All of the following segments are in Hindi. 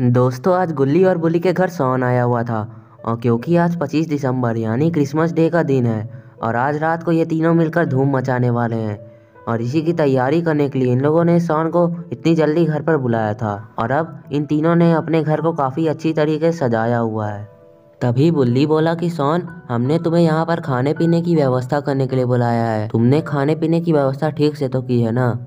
दोस्तों, आज गुल्ली और बुल्ली के घर सॉन आया हुआ था। और क्योंकि आज 25 दिसंबर यानी क्रिसमस डे का दिन है और आज रात को ये तीनों मिलकर धूम मचाने वाले हैं। और इसी की तैयारी करने के लिए इन लोगों ने सॉन को इतनी जल्दी घर पर बुलाया था। और अब इन तीनों ने अपने घर को काफ़ी अच्छी तरीके से सजाया हुआ है। तभी बुल्ली बोला कि सॉन, हमने तुम्हें यहाँ पर खाने पीने की व्यवस्था करने के लिए बुलाया है। तुमने खाने पीने की व्यवस्था ठीक से तो की है ना,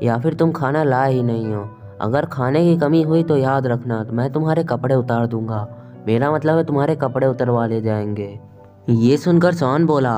या फिर तुम खाना लाए ही नहीं हो? अगर खाने की कमी हुई तो याद रखना, तो मैं तुम्हारे कपड़े उतार दूंगा। मेरा मतलब है तुम्हारे कपड़े उतरवा ले जाएंगे। ये सुनकर सॉन बोला,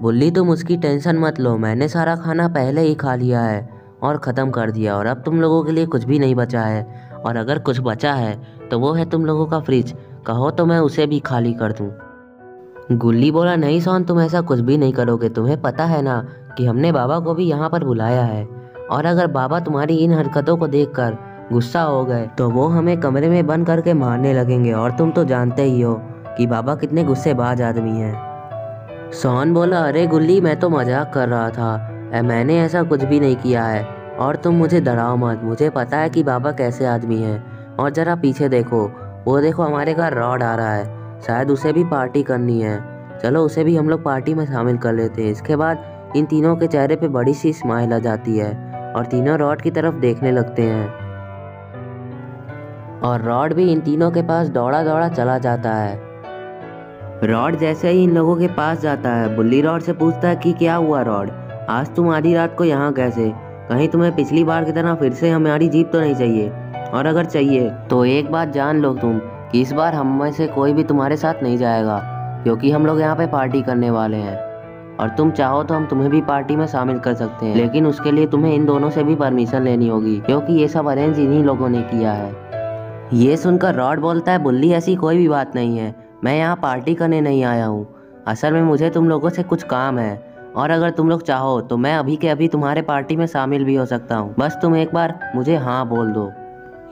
बुल्ली तुम उसकी टेंशन मत लो, मैंने सारा खाना पहले ही खा लिया है और ख़त्म कर दिया, और अब तुम लोगों के लिए कुछ भी नहीं बचा है। और अगर कुछ बचा है तो वो है तुम लोगों का फ्रिज, कहो तो मैं उसे भी खाली कर दूँ। गुल्ली बोला, नहीं सॉन, तुम ऐसा कुछ भी नहीं करोगे। तुम्हें पता है ना कि हमने बाबा को भी यहाँ पर बुलाया है, और अगर बाबा तुम्हारी इन हरकतों को देखकर गुस्सा हो गए तो वो हमें कमरे में बंद करके मारने लगेंगे, और तुम तो जानते ही हो कि बाबा कितने गुस्सेबाज आदमी हैं। सॉन बोला, अरे गुल्ली, मैं तो मजाक कर रहा था, मैंने ऐसा कुछ भी नहीं किया है, और तुम मुझे डराओ मत। मुझे पता है कि बाबा कैसे आदमी हैं। और ज़रा पीछे देखो, वो देखो हमारे घर रॉड आ रहा है, शायद उसे भी पार्टी करनी है। चलो उसे भी हम लोग पार्टी में शामिल कर लेते हैं। इसके बाद इन तीनों के चेहरे पे बड़ी सी स्माइल आ जाती है और तीनों रॉड की तरफ देखने लगते हैं। और रॉड भी इन तीनों के पास दौड़ा दौड़ा चला जाता है। रॉड जैसे ही इन लोगों के पास जाता है, बुल्ली रॉड से पूछता है कि क्या हुआ रॉड, आज तुम आधी रात को यहाँ कैसे? कहीं तुम्हें पिछली बार की तरह फिर से हमारी जीप तो नहीं चाहिए? और अगर चाहिए तो एक बात जान लो तुम कि इस बार हम में से कोई भी तुम्हारे साथ नहीं जाएगा, क्योंकि हम लोग यहाँ पे पार्टी करने वाले हैं। और तुम चाहो तो हम तुम्हें भी पार्टी में शामिल कर सकते हैं, लेकिन उसके लिए तुम्हें इन दोनों से भी परमिशन लेनी होगी, क्योंकि ये सब अरेंज इन्हीं लोगों ने किया है। ये सुनकर रॉड बोलता है, बुल्ली ऐसी कोई भी बात नहीं है, मैं यहाँ पार्टी करने नहीं आया हूँ। असल में मुझे तुम लोगों से कुछ काम है, और अगर तुम लोग चाहो तो मैं अभी के अभी तुम्हारे पार्टी में शामिल भी हो सकता हूँ, बस तुम एक बार मुझे हाँ बोल दो।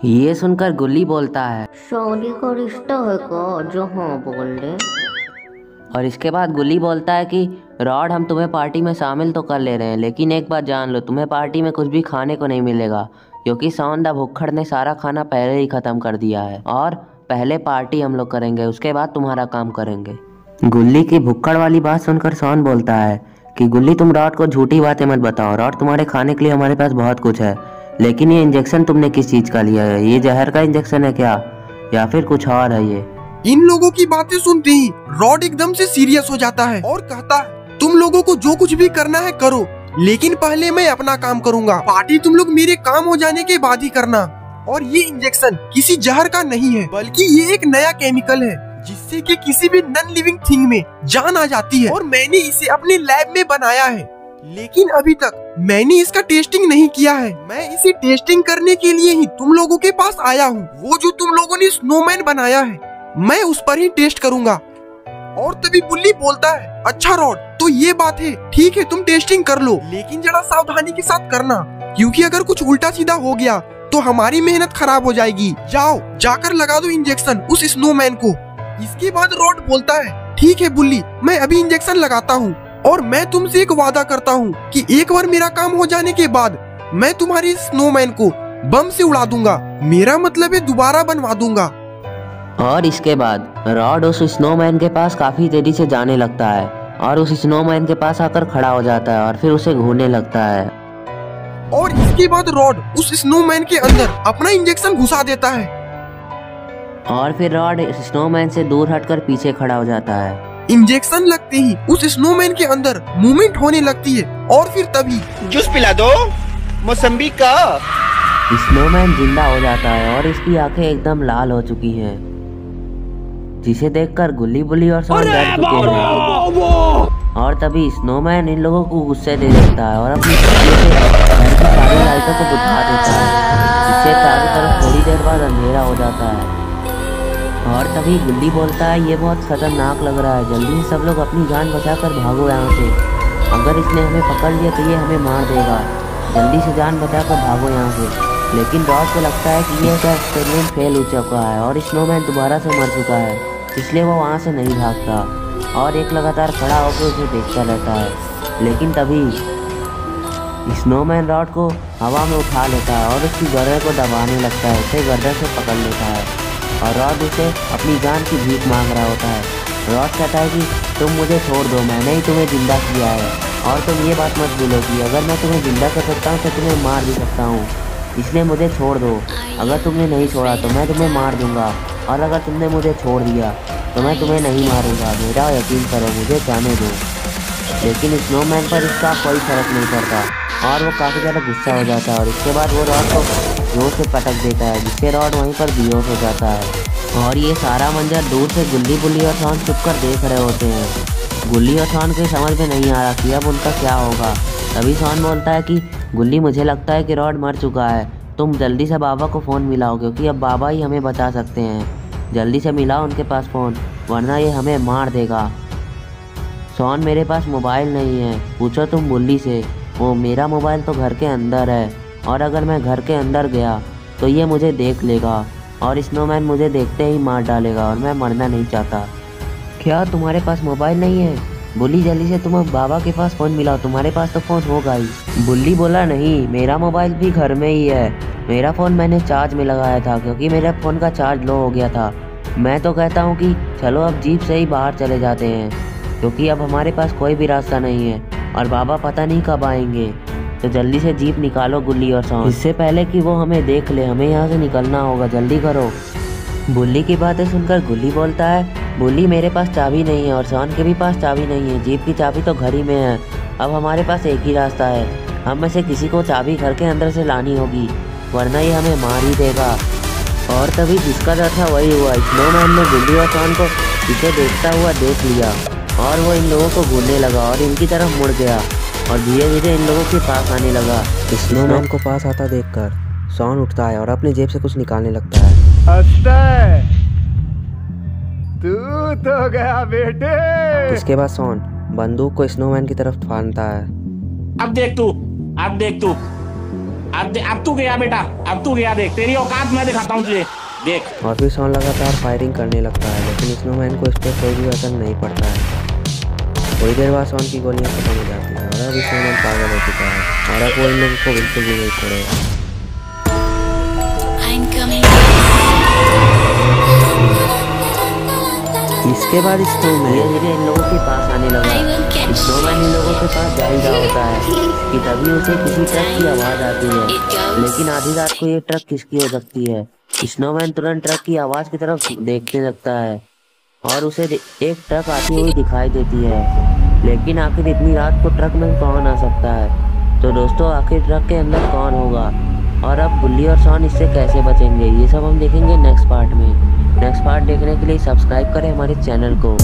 ये सुनकर गुल्ली बोलता है, शादी का रिश्ता है का जो हाँ बोल दे। और इसके बाद गुल्ली बोलता है कि रॉड, हम तुम्हें पार्टी में शामिल तो कर ले रहे हैं, लेकिन एक बात जान लो, तुम्हें पार्टी में कुछ भी खाने को नहीं मिलेगा, क्योंकि सॉन द भुक्खड़ ने सारा खाना पहले ही ख़त्म कर दिया है। और पहले पार्टी हम लोग करेंगे, उसके बाद तुम्हारा काम करेंगे। गुल्ली की भुक्खड़ वाली बात सुनकर सॉन बोलता है कि गुल्ली, तुम रॉड को झूठी बातें मत बताओ। रॉड, तुम्हारे खाने के लिए हमारे पास बहुत कुछ है, लेकिन ये इंजेक्शन तुमने किस चीज़ का लिया है? ये जहर का इंजेक्शन है क्या, या फिर कुछ और है? ये इन लोगों की बातें सुनते ही रॉड एकदम से सीरियस हो जाता है और कहता है, तुम लोगों को जो कुछ भी करना है करो, लेकिन पहले मैं अपना काम करूंगा। पार्टी तुम लोग मेरे काम हो जाने के बाद ही करना। और ये इंजेक्शन किसी जहर का नहीं है, बल्कि ये एक नया केमिकल है जिससे कि किसी भी नॉन लिविंग थिंग में जान आ जाती है, और मैंने इसे अपने लैब में बनाया है, लेकिन अभी तक मैंने इसका टेस्टिंग नहीं किया है। मैं इसे टेस्टिंग करने के लिए ही तुम लोगों के पास आया हूँ। वो जो तुम लोगों ने स्नोमैन बनाया है, मैं उस पर ही टेस्ट करूंगा। और तभी बुल्ली बोलता है, अच्छा रॉड, तो ये बात है, ठीक है, तुम टेस्टिंग कर लो, लेकिन जरा सावधानी के साथ करना, क्योंकि अगर कुछ उल्टा सीधा हो गया तो हमारी मेहनत खराब हो जाएगी। जाओ, जाकर लगा दो इंजेक्शन उस स्नोमैन को। इसके बाद रॉड बोलता है, ठीक है बुल्ली, मैं अभी इंजेक्शन लगाता हूँ, और मैं तुमसे एक वादा करता हूँ कि एक बार मेरा काम हो जाने के बाद मैं तुम्हारी स्नोमैन को बम से उड़ा दूंगा। मेरा मतलब है दोबारा बनवा दूंगा। और इसके बाद रॉड उस स्नोमैन के पास काफी तेजी से जाने लगता है, और उस स्नोमैन के पास आकर खड़ा हो जाता है और फिर उसे घूरने लगता है। और इसके बाद रॉड उस स्नोमैन के अंदर अपना इंजेक्शन घुसा देता है, और फिर रॉड स्नोमैन से दूर हटकर पीछे खड़ा हो जाता है। इंजेक्शन लगते ही उस स्नोमैन के अंदर मूवमेंट होने लगती है, और फिर तभी जूस पिला दो मौसम्बी का। स्नोमैन जिंदा हो जाता है और इसकी आंखें एकदम लाल हो चुकी हैं, जिसे देखकर गुल्ली बुल्ली और सॉन डर चुके हैं। और तभी स्नोमैन इन लोगों को गुस्से दे देता है और अपनी छुरी से घर की सारी लाइटों को बुझा देता है, जिससे चारों तरफ थोड़ी देर बाद अंधेरा हो जाता है। और तभी गुल्ली बोलता है, ये बहुत खतरनाक लग रहा है, जल्दी से सब लोग अपनी जान बचाकर भागो यहाँ से। अगर इसने हमें पकड़ लिया तो ये हमें मार देगा, जल्दी से जान बचाकर भागो यहाँ से। लेकिन रॉड को लगता है कि ये एक्सपेरिमेंट फेल हो चुका है और स्नोमैन दोबारा से मर चुका है, इसलिए वो वहाँ से नहीं भागता और एक लगातार खड़ा होकर उसे देखता रहता है। लेकिन तभी स्नोमैन रॉड को हवा में उठा लेता है और उसकी गर्दन को दबाने लगता है, उसे गर्दन से पकड़ लेता है और रॉड उसे अपनी जान की भीख मांग रहा होता है। रॉड कहता है कि तुम मुझे छोड़ दो, मैंने ही तुम्हें जिंदा किया है और तुम ये बात मत भूलो कि अगर मैं तुम्हें जिंदा कर सकता हूँ तो तुम्हें मार भी सकता हूँ, इसलिए मुझे छोड़ दो। अगर तुमने नहीं छोड़ा तो मैं तुम्हें मार दूंगा और अगर तुमने मुझे छोड़ दिया तो मैं तुम्हें नहीं मारूंगा, मेरा यकीन करो, मुझे जाने दो। लेकिन स्नोमैन पर इसका कोई फर्क नहीं पड़ता और वो काफ़ी ज़्यादा गुस्सा हो जाता है और इसके बाद वो रॉड को जोर से पटक देता है, जिससे रॉड वहीं पर बेहोश हो जाता है। और ये सारा मंजर दूर से गुल्ली बुल्ली और शॉन चुप कर देख रहे होते हैं। गुल्ली और शॉन को समझ में नहीं आ रहा कि अब उनका क्या होगा। तभी शॉन बोलता है कि गुल्ली, मुझे लगता है कि रॉड मर चुका है, तुम जल्दी से बाबा को फ़ोन मिलाओ क्योंकि अब बाबा ही हमें बचा सकते हैं। जल्दी से मिलाओ उनके पास फ़ोन, वरना ये हमें मार देगा। शॉन, मेरे पास मोबाइल नहीं है, पूछो तुम बुल्ली से। वो, मेरा मोबाइल तो घर के अंदर है और अगर मैं घर के अंदर गया तो ये मुझे देख लेगा और स्नोमैन मुझे देखते ही मार डालेगा और मैं मरना नहीं चाहता। क्या तुम्हारे पास मोबाइल नहीं है? बुल्ली, जल्दी से तुम अब बाबा के पास फ़ोन मिलाओ, तुम्हारे पास तो फ़ोन होगा ही। बुल्ली बोला, नहीं, मेरा मोबाइल भी घर में ही है, मेरा फ़ोन मैंने चार्ज में लगाया था क्योंकि मेरे फ़ोन का चार्ज लो हो गया था। मैं तो कहता हूँ कि चलो अब जीप से ही बाहर चले जाते हैं क्योंकि अब हमारे पास कोई भी रास्ता नहीं है और बाबा पता नहीं कब आएंगे। तो जल्दी से जीप निकालो गुल्ली और शॉन, इससे पहले कि वो हमें देख ले, हमें यहाँ से निकलना होगा, जल्दी करो। बुल्ली की बातें सुनकर गुल्ली बोलता है, बुल्ली, मेरे पास चाबी नहीं है और शॉन के भी पास चाबी नहीं है, जीप की चाबी तो घर ही में है। अब हमारे पास एक ही रास्ता है, हम में से किसी को चाबी घर के अंदर से लानी होगी, वरना ये हमें मार ही देगा। और तभी जिसका डर था वही हुआ। स्नोमैन ने गुल्ली और शॉन को इसे देखता हुआ देख लिया और वो इन लोगों को घूरने लगा और इनकी तरफ मुड़ गया और धीरे धीरे इन लोगों के पास आने लगा। स्नोमैन को पास आता देखकर शॉन उठता है और अपनी जेब से कुछ निकालने लगता है। अक्षय, तू तो गया बेटे। इसके बाद शॉन बंदूक को स्नोमैन की तरफ फाड़ता है। अब देख तू, अब तू गया बेटा, अब तू गया, देख तेरी औकात मैं दिखाता हूँ तुझे, देख। और फिर शॉन लगातार फायरिंग करने लगता है लेकिन स्नोमैन को इस पर कोई भी असर नहीं पड़ता है। थोड़ी देर बाद शॉन की गोलियां खत्म हो जाती हैं और अब स्नोमैन पागल हो चुका है और अब वो इन लोगों को बिल्कुल भी नहीं छोड़ेगा। इसके बाद स्नोमैन धीरे धीरे इन लोगों के पास आने लगा। स्नोमैन इन लोगों के पास जा ही रहा होता है कि तभी उसे किसी ट्रक की आवाज़ आती है, लेकिन आधी रात को ये ट्रक किसकी हो सकती है। स्नोमैन तुरंत ट्रक की आवाज़ की तरफ देखने लगता है और उसे एक ट्रक आती हुई दिखाई देती है, लेकिन आखिर इतनी रात को ट्रक में कौन आ सकता है। तो दोस्तों, आखिर ट्रक के अंदर कौन होगा और अब बुल्ली और शॉन इससे कैसे बचेंगे, ये सब हम देखेंगे नेक्स्ट पार्ट में। नेक्स्ट पार्ट देखने के लिए सब्सक्राइब करें हमारे चैनल को।